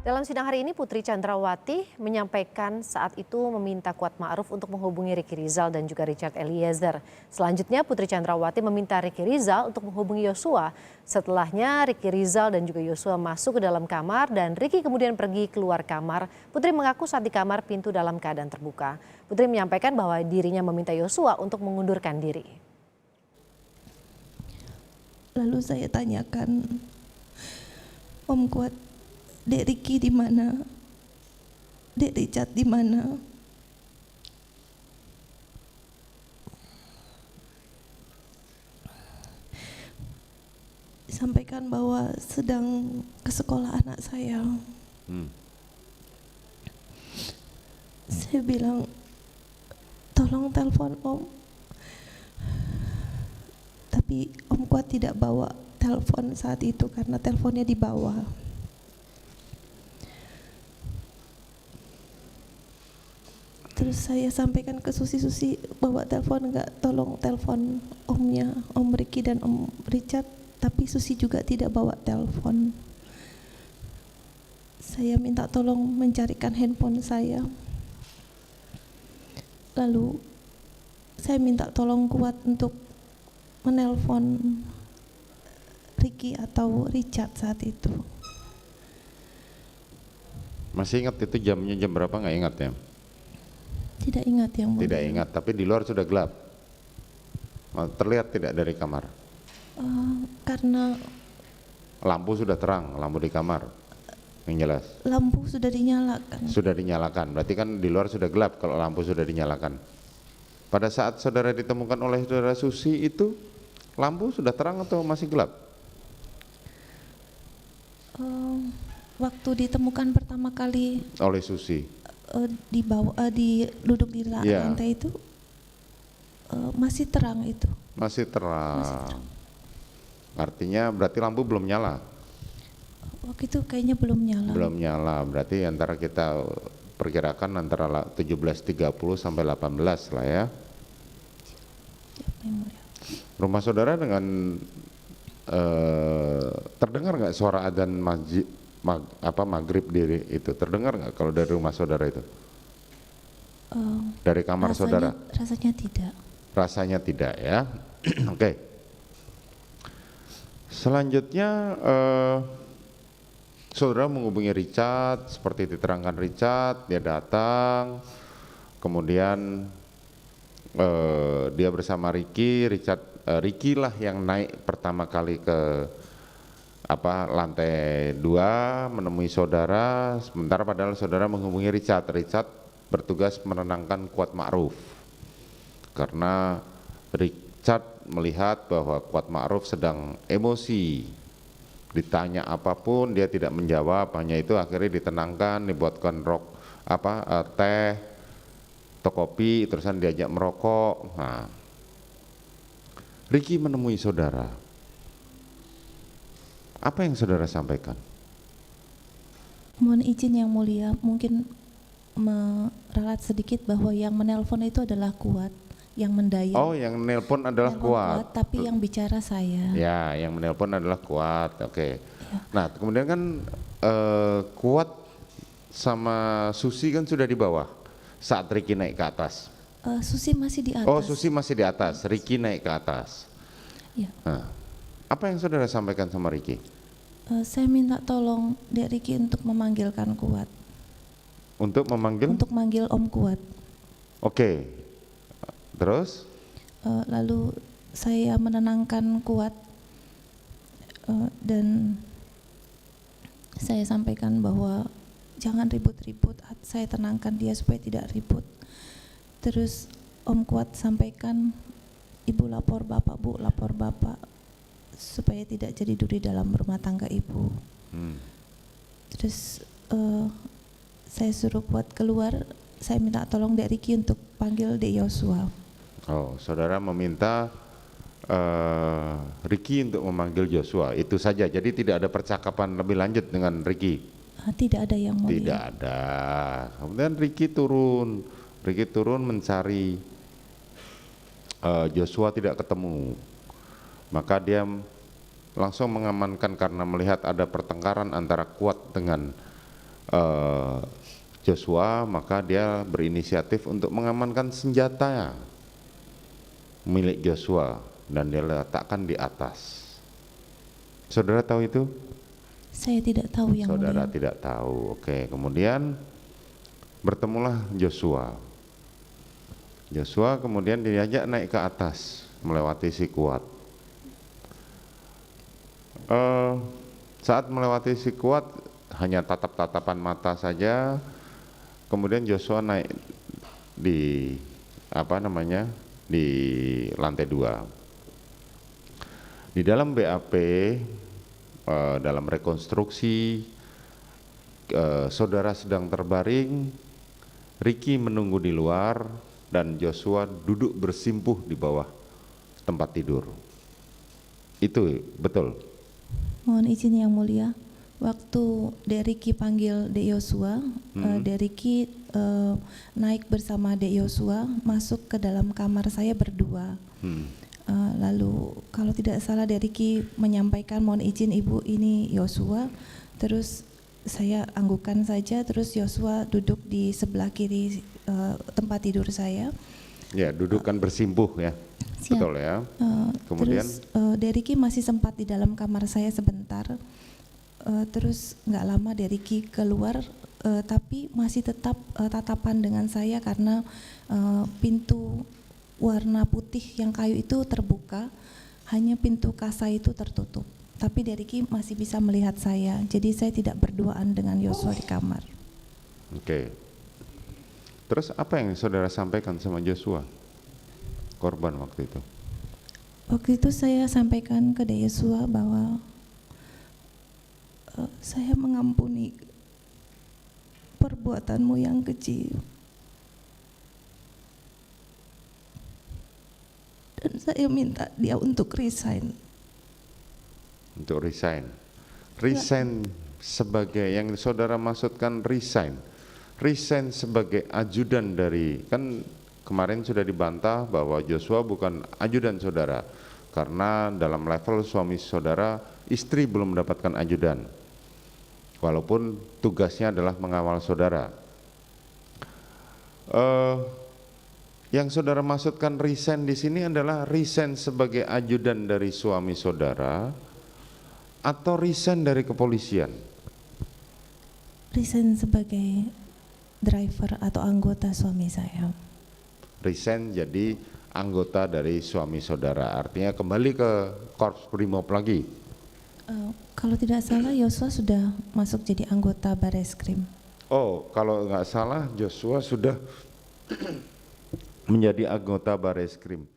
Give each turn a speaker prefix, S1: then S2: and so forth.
S1: Dalam sidang hari ini, Putri Chandrawati menyampaikan saat itu meminta Kuat Ma'ruf untuk menghubungi Ricky Rizal dan juga Richard Eliezer. Selanjutnya, Putri Chandrawati meminta Ricky Rizal untuk menghubungi Yosua. Setelahnya, Ricky Rizal dan juga Yosua masuk ke dalam kamar dan Ricky kemudian pergi keluar kamar. Putri mengaku saat di kamar pintu dalam keadaan terbuka. Putri menyampaikan bahwa dirinya meminta Yosua untuk mengundurkan diri.
S2: Lalu saya tanyakan, Om Kuat, Dek Ricky di mana? Dek Richard di mana? Sampaikan bahwa sedang ke sekolah anak saya. Saya bilang, tolong telepon Om. Tapi Om Kuat tidak bawa telepon saat itu karena teleponnya di bawah. Terus saya sampaikan ke Susi bawa telepon enggak, tolong telepon omnya, Om Ricky dan Om Richard, tapi Susi juga tidak bawa telepon. Saya minta tolong mencarikan handphone saya. Lalu saya minta tolong Kuat untuk menelpon Ricky atau Richard saat itu.
S3: Masih ingat itu jamnya jam berapa? Nggak ingat ya?
S2: Tidak ingat yang mulia.
S3: Tidak ingat, tapi di luar sudah gelap. Terlihat tidak dari kamar?
S2: Karena
S3: Lampu sudah terang, lampu di kamar yang jelas.
S2: lampu sudah dinyalakan.
S3: Sudah dinyalakan, berarti kan di luar sudah gelap kalau lampu sudah dinyalakan. Pada saat saudara ditemukan oleh saudara Susi itu, lampu sudah terang atau masih gelap?
S2: Waktu ditemukan pertama kali
S3: Oleh Susi.
S2: di bawah, duduk di
S3: Ya.
S2: lantai itu masih terang itu.
S3: Masih terang. Artinya berarti lampu belum nyala.
S2: Waktu itu kayaknya belum nyala.
S3: Belum nyala, berarti antara kita perkirakan antara 17.30 sampai 18 lah ya.
S2: Siapa yang mulia?
S3: Rumah saudara dengan terdengar nggak suara adzan masjid maghrib diri itu? Terdengar nggak kalau dari rumah saudara itu? Dari kamar saudara?
S2: Rasanya tidak.
S3: Rasanya tidak ya. Oke. Selanjutnya saudara menghubungi Richard, seperti diterangkan Richard, dia datang, kemudian dia bersama Ricky, Ricky lah yang naik pertama kali ke lantai 2 menemui saudara, sementara padahal saudara menghubungi Richard. Richard bertugas menenangkan Kuat Ma'ruf karena Richard melihat bahwa Kuat Ma'ruf sedang emosi, ditanya apapun dia tidak menjawab, hanya itu akhirnya ditenangkan, dibuatkan teh atau kopi, terusan diajak merokok. Nah, Ricky menemui saudara. Apa yang saudara sampaikan?
S2: Mohon izin yang mulia, mungkin meralat sedikit bahwa yang menelpon itu adalah Kuat, yang mendayang.
S3: Oh, yang menelpon adalah Kuat.
S2: Tapi yang bicara saya.
S3: Ya, yang menelpon adalah Kuat. Oke.
S2: Ya.
S3: Nah, kemudian kan Kuat sama Susi kan sudah di bawah saat Ricky naik ke atas.
S2: Susi masih di atas.
S3: Oh, Susi masih di atas, Ricky naik ke atas.
S2: Ya.
S3: Nah, apa yang saudara sampaikan sama Ricky?
S2: Saya minta tolong Dek Ricky untuk memanggilkan Kuat.
S3: Untuk memanggil?
S2: Untuk manggil Om Kuat.
S3: Oke. Terus?
S2: Lalu saya menenangkan Kuat dan saya sampaikan bahwa jangan ribut-ribut, saya tenangkan dia supaya tidak ribut. Terus Om Kuat sampaikan, Ibu lapor Bapak, Bu lapor Bapak, supaya tidak jadi duri dalam rumah tangga Ibu. Terus saya suruh Kuat keluar, saya minta tolong Dek Ricky untuk panggil Dek Yosua.
S3: Oh, saudara meminta Ricky untuk memanggil Joshua, itu saja. Jadi tidak ada percakapan lebih lanjut dengan Ricky?
S2: Tidak ada yang mulia.
S3: Tidak ada. Kemudian Ricky turun mencari Joshua, tidak ketemu. Maka dia langsung mengamankan karena melihat ada pertengkaran antara Kuat dengan Joshua, maka dia berinisiatif untuk mengamankan senjata milik Joshua dan dia letakkan di atas. Saudara tahu itu?
S2: Saya tidak tahu yang
S3: Saudara
S2: mulia.
S3: tidak tahu. Oke, kemudian bertemulah Joshua. Joshua kemudian diajak naik ke atas melewati Sikuat. Saat melewati Sikuat hanya tatap-tatapan mata saja. Kemudian Joshua naik di di lantai 2. Di dalam BAP, dalam rekonstruksi, saudara sedang terbaring, Ricky menunggu di luar, dan Joshua duduk bersimpuh di bawah tempat tidur. Itu betul?
S2: Mohon izin yang mulia, waktu Dek Ricky panggil Dek Yosua, Dek Ricky naik bersama Dek Yosua masuk ke dalam kamar saya berdua. Lalu kalau tidak salah Dek Ricky menyampaikan, mohon izin Ibu, ini Yosua. Terus saya anggukan saja, terus Yosua duduk di sebelah kiri tempat tidur saya.
S3: Ya, dudukkan bersimpuh ya.
S2: Siap.
S3: Betul ya. Kemudian
S2: Terus Dek Ricky masih sempat di dalam kamar saya sebentar. Terus nggak lama Dek Ricky keluar, tapi masih tetap tatapan dengan saya karena pintu warna putih yang kayu itu terbuka, hanya pintu kasa itu tertutup. Tapi Dek Ricky masih bisa melihat saya, jadi saya tidak berduaan dengan Yosua di kamar.
S3: Oke. Terus apa yang saudara sampaikan sama Joshua, korban waktu itu?
S2: Waktu itu saya sampaikan ke Dek Yosua bahwa saya mengampuni perbuatanmu yang keji. Dan saya minta dia untuk resign.
S3: Untuk resign. Resign sebagai yang saudara maksudkan resign. Resign sebagai ajudan dari, kan kemarin sudah dibantah bahwa Joshua bukan ajudan saudara. Karena dalam level suami saudara, istri belum mendapatkan ajudan. Walaupun tugasnya adalah mengawal saudara. Yang saudara maksudkan resign di sini adalah resign sebagai ajudan dari suami saudara atau resign dari kepolisian?
S2: Resign sebagai driver atau anggota suami saya.
S3: Resign jadi anggota dari suami saudara, artinya kembali ke Korps Brimob lagi.
S2: Kalau tidak salah Yosua sudah masuk jadi anggota Bareskrim.
S3: Oh, kalau nggak salah Joshua sudah menjadi anggota Bareskrim.